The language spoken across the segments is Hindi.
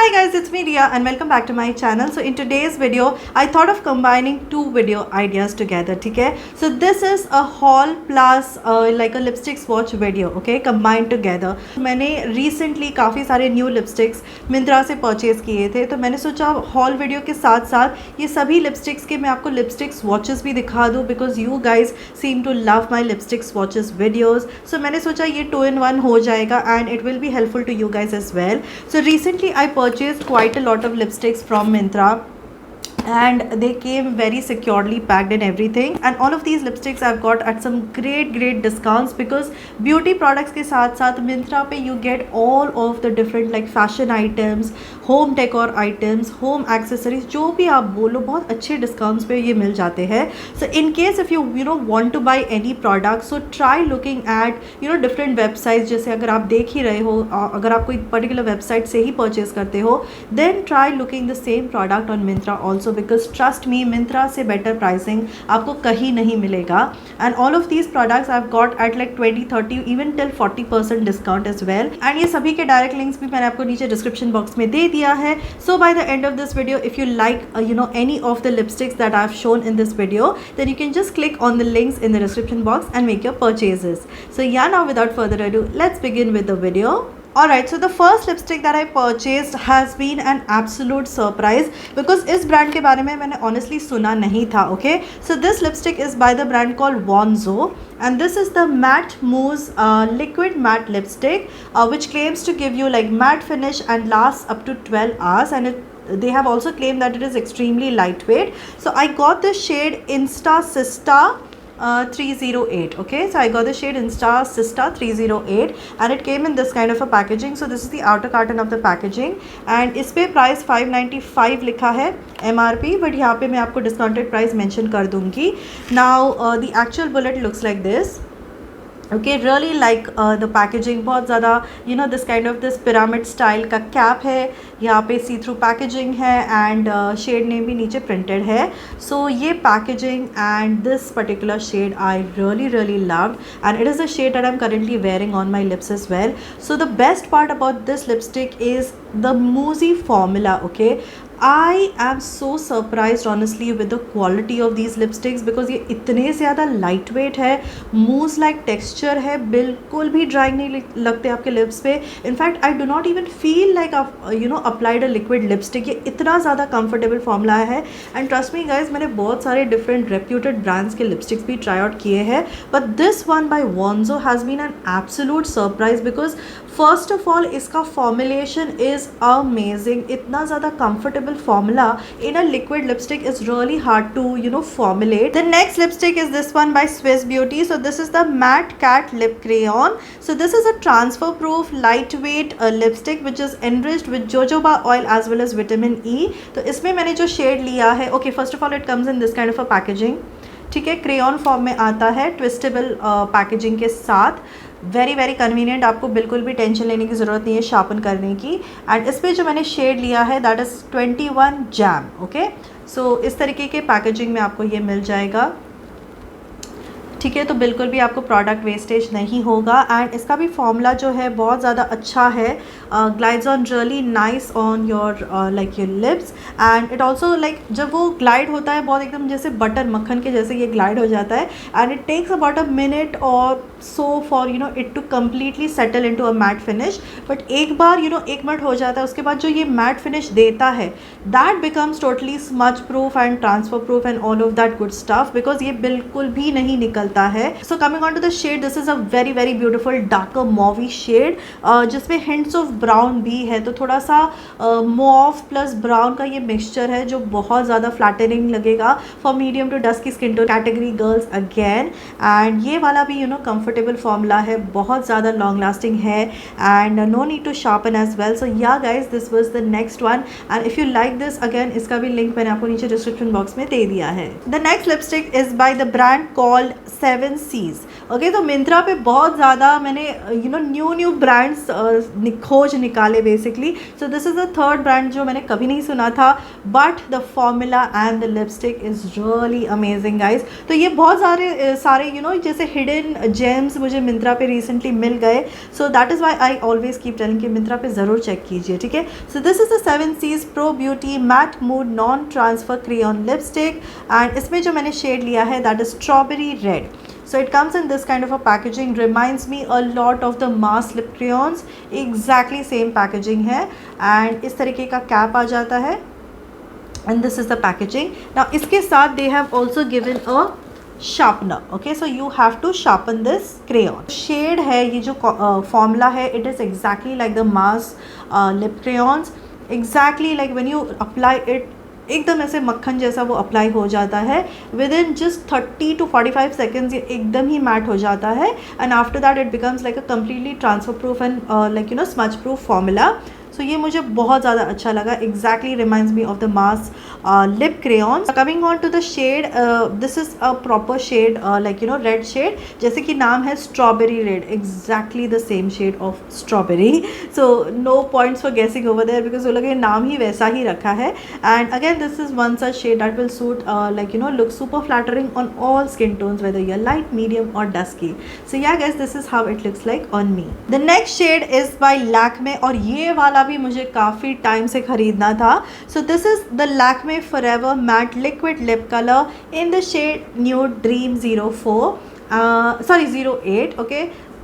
Hi guys, it's me Ria and welcome back to my channel. So in today's video, I thought of combining two video ideas together, okay? So this is a haul plus like a lipstick swatch video, okay? Combined together. मैंने recently काफ़ी सारे new lipsticks मिंत्रा से purchase किए थे, तो मैंने सोचा haul video के साथ साथ ये सभी lipsticks के मैं आपको lipstick swatches भी दिखा दूँ because you guys seem to love my lipstick swatches videos. So मैंने सोचा ये 2-in-1 हो जाएगा and it will be helpful to you guys as well. So recently I purchased quite a lot of lipsticks from Myntra and they came very securely packed and everything, and all of these lipsticks I've got at some great discounts because beauty products के साथ साथ Myntra पे you get all of the different like fashion items, home decor items, home accessories, जो भी आप बोलो बहुत अच्छे discounts पे ये मिल जाते हैं. So in case if you want to buy any product, so try looking at different websites. जैसे अगर आप देख ही रहे हो, अगर आप कोई particular website से ही purchase करते हो, then try looking the same product on Myntra also, because trust me, Myntra से better pricing आपको कहीं नहीं मिलेगा. And all of these products I've got at like 20-30 even till 40% discount as well. And ये सभी के direct links भी मैंने आपको नीचे description box में दे दिया है. So by the end of this video, if you like any of the lipsticks that I've shown in this video, then you can just click on the links in the description box and make your purchases. So yeah, now without further ado, let's begin with the video. Alright, so the first lipstick that I purchased has been an absolute surprise because इस brand के बारे में मैंने honestly सुना नहीं था. Okay, so this lipstick is by the brand called Wonzo and this is the matte mousse liquid matte lipstick which claims to give you like matte finish and lasts up to 12 hours, and they have also claimed that it is extremely lightweight. So I got the shade Insta Sista 308. Okay, so I got the shade Insta Sista 308 and it came in this kind of a packaging. So this is the outer carton of the packaging and इस पे प्राइस 595 लिखा है MRP, बट यहाँ पे मैं आपको डिस्काउंटेड प्राइस मेंशन कर दूँगी. Now the actual bullet looks like this. Okay, really like the packaging, बहुत ज़्यादा this kind of this pyramid style का कैप है, यहाँ पे सी थ्रू पैकेजिंग है एंड शेड नेम भी नीचे प्रिंटेड है. सो ये packaging and this particular shade I really loved and it is the shade that I'm currently wearing on my lips as well. So the best part about this lipstick is the moussey formula. Okay, I am so surprised honestly with the quality of these lipsticks because ये इतने ज़्यादा लाइट वेट है, मूस लाइक टेक्सचर है, बिल्कुल भी ड्राइंग नहीं लगते आपके लिप्स पे. In fact I do not even feel like applied a liquid lipstick. ये इतना ज़्यादा कंफर्टेबल फॉर्मूला है एंड ट्रस्ट मी गाइज, मैंने बहुत सारे डिफरेंट रेप्यूटेड ब्रांड्स के लिपस्टिक्स भी ट्राई आउट किए हैं, but this one by Wonzo has been an absolute surprise because first of all इसका फॉर्मुलेशन इज़ अमेजिंग. इतना ज़्यादा comfortable formula in a liquid lipstick is really hard to formulate. The next lipstick is this one by Swiss Beauty. So this is the matte cat lip crayon. So this is a transfer proof lightweight lipstick which is enriched with jojoba oil as well as vitamin E. तो इसमें मैंने जो शेड लिया है, okay, first of all it comes in this kind of a packaging. ठीक है, क्रेयॉन फॉर्म में आता है ट्विस्टेबल पैकेजिंग के साथ. वेरी कन्वीनियंट, आपको बिल्कुल भी टेंशन लेने की ज़रूरत नहीं है शार्पन करने की. एंड इस पर जो मैंने शेड लिया है दैट इज़ 21 जैम. ओके, सो इस तरीके के पैकेजिंग में आपको ये मिल जाएगा. ठीक है, तो बिल्कुल भी आपको प्रोडक्ट वेस्टेज नहीं होगा एंड इसका भी फॉर्मूला जो है बहुत ज़्यादा अच्छा है. Glides on really nice on your like your lips and it also like जब वो ग्लाइड होता है बहुत एकदम जैसे बटर मक्खन के जैसे ये ग्लाइड हो जाता है and it takes about a minute और so for it to completely settle into a matte finish. But एक बार 1 मिनट हो जाता है, उसके बाद जो ये मैट फिनिश देता है that becomes totally smudge proof and transfer proof and all of that good stuff because ये बिल्कुल भी नहीं निकलता है. So coming on to the shade, this is a very beautiful darker mauve shade जिसमें हिंट्स ऑफ ब्राउन भी है. तो थोड़ा सा मॉव प्लस ब्राउन का ये मिक्सचर है जो बहुत ज़्यादा फ्लैटनिंग लगेगा for medium to dusky skin tone category girls again. And ये वाला भी कंफर्टेबल फॉर्मूला है, बहुत ज़्यादा लॉन्ग लास्टिंग है and no need to sharpen as well. So yeah guys, this was the next one and if you like this again इसका भी लिंक मैंने आपको नीचे डिस्क्रिप्शन बॉक्स में दे दिया है. The next lipstick is by the brand called seven C's. Okay, तो मिंत्रा पे बहुत ज़्यादा मैंने न्यू ब्रांड्स खोज निकाले basically. So this is the third brand जो मैंने कभी नहीं सुना था, but the formula and the lipstick is really amazing guys. तो ये बहुत सारे जैसे हिडन जेम्स मुझे मिंत्रा पे रिसेंटली मिल गए। So that is why I always keep telling कि मिंत्रा पे ज़रूर चेक कीजिए, ठीक है। So this is the 7 C's pro beauty matte mood non transfer crayon lipstick, and इसमें जो मैंने शेड लिया है that is strawberry red. So it comes in this kind of a packaging, reminds me a lot of the Mars lip crayons, exactly same packaging है, and इस तरीके का कैप आ जाता है, and this is the packaging. Now इसके साथ they have also given a sharpener. Okay, so you have to sharpen this crayon. Shade है ये जो formula है, it is exactly like the Mars lip crayons, exactly like when you apply it, एकदम ऐसे मक्खन जैसा वो अप्लाई हो जाता है। Within just 30 to 45 seconds ये एकदम ही मैट हो जाता है, and after that it becomes like a completely transfer proof and like smudge proof formula. So ये मुझे बहुत ज़्यादा अच्छा लगा, exactly reminds me of the Mars lip crayons. Coming on to the shade, this is a proper shade like red shade, जैसे कि नाम है strawberry red, exactly the same shade of strawberry. So no points for guessing over there because वो लोग ये नाम ही वैसा ही रखा है। And again this is one such shade that will suit like look super flattering on all skin tones whether you are light, medium और dusky. So yeah guys, this is how it looks like on me. The next shade is by Lakme, और ये वाला भी मुझे काफ़ी टाइम से ख़रीदना था। So this is the Lakme forever matte liquid lip colour in the shade nude dream 08। Okay,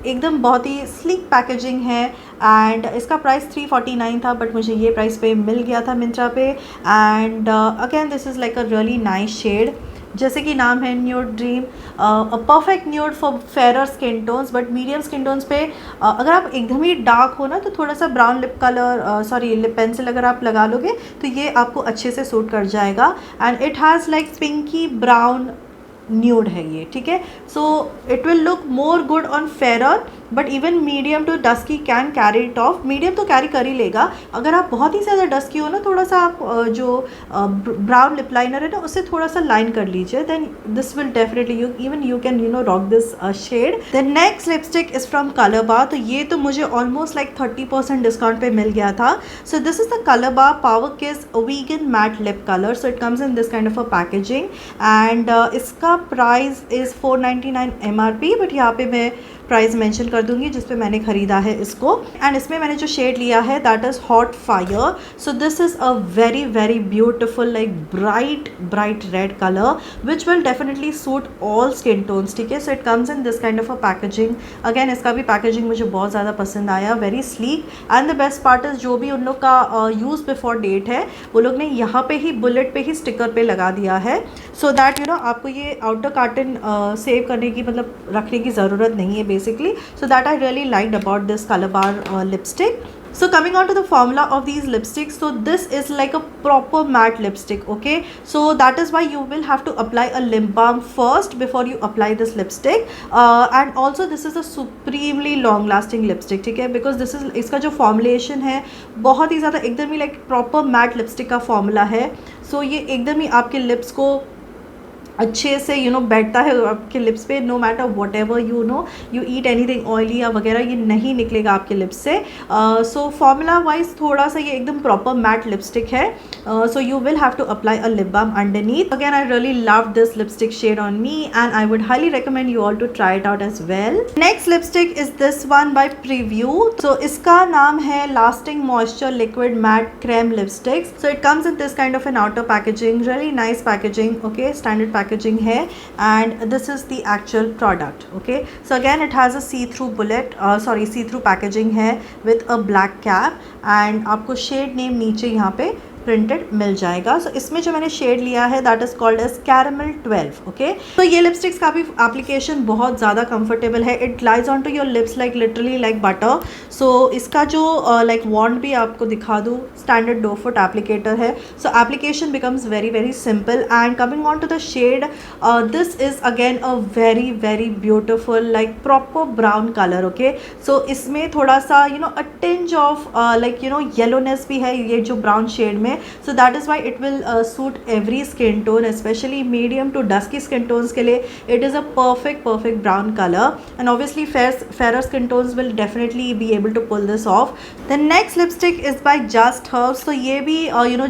एकदम बहुत ही स्लीक पैकेजिंग है, एंड इसका प्राइस 349 था, बट मुझे ये प्राइस पे मिल गया था मिंत्रा पे। And again this is like a really nice shade, जैसे कि नाम है nude dream, a perfect nude for fairer skin tones, but medium skin tones पे अगर आप एकदम ही डार्क हो ना तो थोड़ा सा brown lip colour lip pencil अगर आप लगा लोगे तो ये आपको अच्छे से सूट कर जाएगा। And it has like pinky brown nude है ये, ठीक है। So it will look more good on fairer, but even medium to dusky can carry it off. Medium तो कैरी कर ही लेगा, अगर आप बहुत ही ज़्यादा डस्की हो ना, थोड़ा सा आप जो ब्राउन लिप लाइनर है ना उससे थोड़ा सा लाइन कर लीजिए, then this will definitely you can rock this shade. The next lipstick is from Colorbar, तो ये तो मुझे ऑलमोस्ट लाइक 30% डिस्काउंट पे मिल गया था। So this is the Colorbar power kiss vegan matte lip colour. So it comes in this kind of a packaging, and इसका प्राइस इज़ 499 MRP, बट यहाँ पे मैं प्राइस मेंशन कर दूंगी जिस पे मैंने ख़रीदा है इसको। एंड इसमें मैंने जो शेड लिया है that is hot fire. So this is a very very beautiful like bright red colour which will definitely suit all skin tones, ठीक है। So it comes in this kind of a packaging. Again इसका भी पैकेजिंग मुझे बहुत ज़्यादा पसंद आया, very sleek, and the best part is जो भी उन लोग का यूज़ बिफोर डेट है वो लोग ने यहाँ पे ही बुलेट पे ही स्टिकर पे लगा दिया है, सो दैट आपको ये आउटर कार्टन सेव करने की मतलब रखने की ज़रूरत नहीं है basically. So that I really liked about this Calabar lipstick. So coming on to the formula of these lipsticks, so this is like a proper matte lipstick, okay. So that is why you will have to apply a lip balm first before you apply this lipstick, and also this is a supremely long lasting lipstick, ठीक है, because this is इसका जो formulation है बहुत ही ज़्यादा एकदम ही like proper matte lipstick का formula है। So ये एकदम ही आपके lips को अच्छे से बैठता है आपके लिप्स पे, no matter whatever you eat anything oily या वगैरह ये नहीं निकलेगा आपके लिप्स से। सो फॉर्मूला वाइज थोड़ा सा ये एकदम प्रॉपर मैट लिपस्टिक है, so you will have to apply a lip balm underneath. Again I really love this lipstick shade on me and I would highly recommend you all to try it out as well. Next lipstick is this one by preview. So इसका नाम है lasting moisture liquid matte creme lipstick. So it comes in this kind of an outer packaging, really nice packaging, okay, standard packaging है, and this is the actual product, okay. So again it has a see through packaging है with a black cap, and आपको शेड नेम नीचे यहाँ पे प्रिंटेड मिल जाएगा। सो इसमें जो मैंने शेड लिया है that is called edge caramel 12, okay. तो ये लिपस्टिक्स का भी एप्लीकेशन बहुत ज़्यादा कंफर्टेबल है, it lies on to your lips like literally like butter. So इसका जो लाइक वॉन्ड भी आपको दिखा दूँ, स्टैंडर्ड 2 फुट एप्लीकेटर है, so application becomes very very simple. And coming on to the shade, this is again a very very beautiful like proper brown colour, okay. So इसमें थोड़ा सा a tinge of like yellowness भी है ये जो ब्राउन शेड में, में, so that is why it will suit every skin tone, especially medium to dusky skin tones के लिए it is a perfect brown colour, and obviously fairer skin tones will definitely be able to pull this off. The next lipstick is by Just Herbs. तो ये भी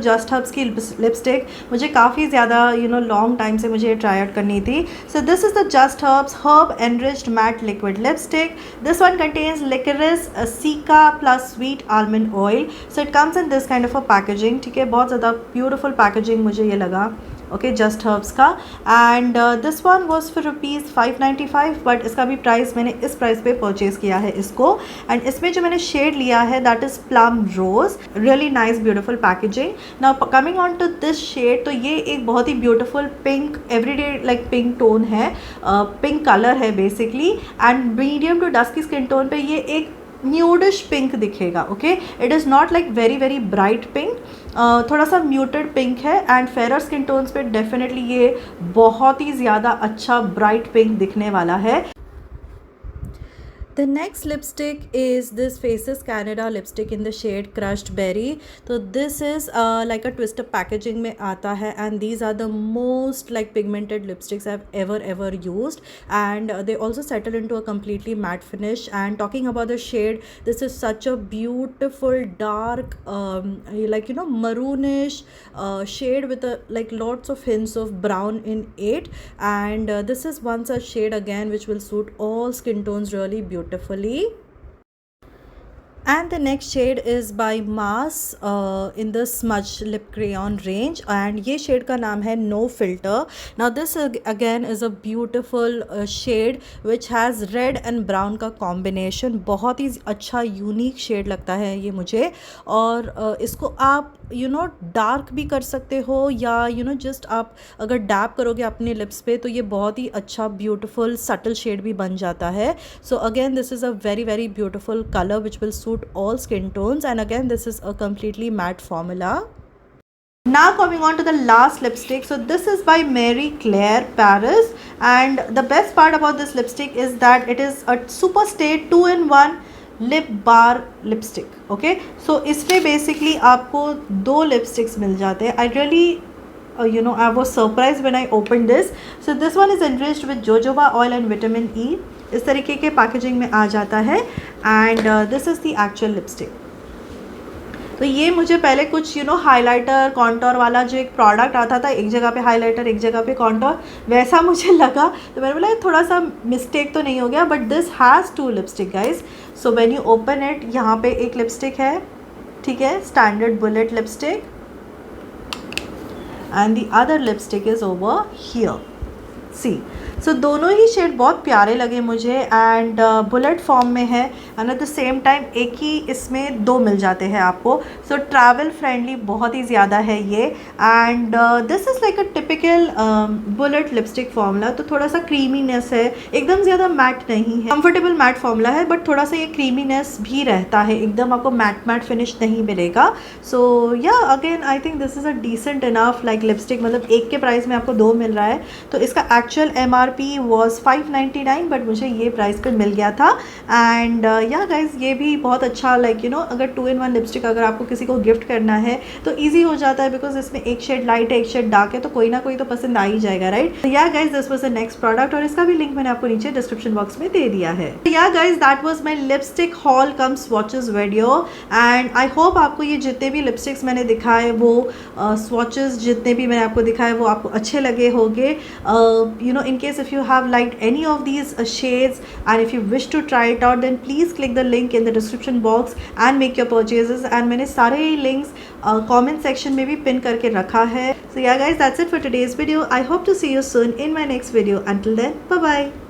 Just Herbs की लिपस्टिक मुझे काफ़ी ज़्यादा लॉन्ग टाइम से मुझे ट्राई आउट करनी थी. So this is the Just Herbs Herb Enriched Matte Liquid Lipstick. This one contains licorice, cica plus sweet almond oil. So it comes in this kind of a packaging. ठीक है, बहुत ज़्यादा ब्यूटीफुल पैकेजिंग मुझे ये लगा. ओके, जस्ट हर्ब्स का, and this one was for ₹595, but इसका भी प्राइस मैंने इस प्राइस पे परचेज़ किया है इसको. एंड इसमें जो मैंने शेड लिया है that is plum rose. Really nice beautiful packaging. Now coming on to this shade, तो ये एक बहुत ही beautiful pink everyday like pink tone है, पिंक कलर है basically, and medium to dusky skin tone पे ये एक न्यूडिश पिंक दिखेगा. Okay, it is not like very bright pink, थोड़ा सा म्यूटेड पिंक है, एंड फेरर स्किन टोन्स पे डेफिनेटली ये बहुत ही ज़्यादा अच्छा ब्राइट पिंक दिखने वाला है. The next lipstick is this Faces Canada lipstick in the shade Crushed Berry. So this is like a twister packaging में आता है, and these are the most like pigmented lipsticks I've ever used, and they also settle into a completely matte finish. And talking about the shade, this is such a beautiful dark like maroonish shade with like lots of hints of brown in it, and this is one such shade again which will suit all skin tones really beautifully. And the next shade is by Mars in the smudge lip crayon range, and ये shade का नाम है No Filter. Now this again is a beautiful shade which has red and brown का combination. बहुत ही अच्छा यूनिक शेड लगता है ये मुझे, और इसको आप डार्क भी कर सकते हो, या जस्ट आप अगर डैप करोगे अपने लिप्स पे तो ये बहुत ही अच्छा ब्यूटीफुल सटल शेड भी बन जाता है. So again this is a very beautiful colour which will suit all skin tones, and again this is a completely matte formula. Now coming on to the last lipstick, so this is by Marie Claire Paris, and the best part about this lipstick is that it is a super stay 2-in-1 lip bar lipstick. Okay, so इसमें बेसिकली आपको 2 लिपस्टिक्स मिल जाते हैं. I really I was surprised when I opened this. So this one is enriched with jojoba oil and vitamin E. इस तरीके के पैकेजिंग में आ जाता है, and this is the actual lipstick. तो ये मुझे पहले कुछ हाइलाइटर कॉन्टोर वाला जो एक प्रोडक्ट आता था, एक जगह पे हाइलाइटर एक जगह पे कॉन्टोर, वैसा मुझे लगा, तो मैंने बोला थोड़ा सा मिस्टेक तो नहीं हो गया. But this has 2 lipstick guys. So when you open it, यहाँ पे एक लिपस्टिक है, ठीक है, standard bullet lipstick, and the other lipstick is over here. See, so दोनों ही शेड बहुत प्यारे लगे मुझे, एंड बुलेट फॉर्म में है, and at the same time एक ही इसमें 2 मिल जाते हैं आपको. सो ट्रैवल फ्रेंडली बहुत ही ज़्यादा है ये, and this is like a typical bullet lipstick formula. तो थोड़ा सा क्रीमीनेस है, एकदम ज़्यादा मैट नहीं है, कंफर्टेबल मैट फॉर्मूला है, बट थोड़ा सा ये क्रीमीनेस भी रहता है, एकदम आपको मैट फिनिश नहीं मिलेगा. So yeah again I think this is a decent enough like lipstick, मतलब एक के प्राइस में आपको 2 मिल रहा है. तो इसका एक्चुअल MRP was $599, बट मुझे ये प्राइस पर मिल गया था. एंड या गाइज ये भी बहुत अच्छा लाइक अगर 2-in-1 लिपस्टिक अगर आपको किसी को गिफ्ट करना है तो ईजी हो जाता है, बिकॉज इसमें एक शेड लाइट है एक शेड डार्क है, तो कोई ना कोई तो पसंद आ ही जाएगा, राइट. या guys this was the next product, और इसका भी लिंक मैंने आपको नीचे डिस्क्रिप्शन बॉक्स में दे दिया है. Yeah guys that was my lipstick hall come swatches video, and I hope आपको ये जितने भी लिपस्टिक्स मैंने दिखाए वो स्वॉचेस जितने भी मैंने आपको दिखाए वो आपको अच्छे लगे होंगे. In case if you have liked any of these shades, and if you wish to try it out, then please click the link in the description box and make your purchases. And मैंने सारे links comment section में भी pin करके रखा है. So yeah guys, that's it for today's video. I hope to see you soon in my next video. Until then, bye bye.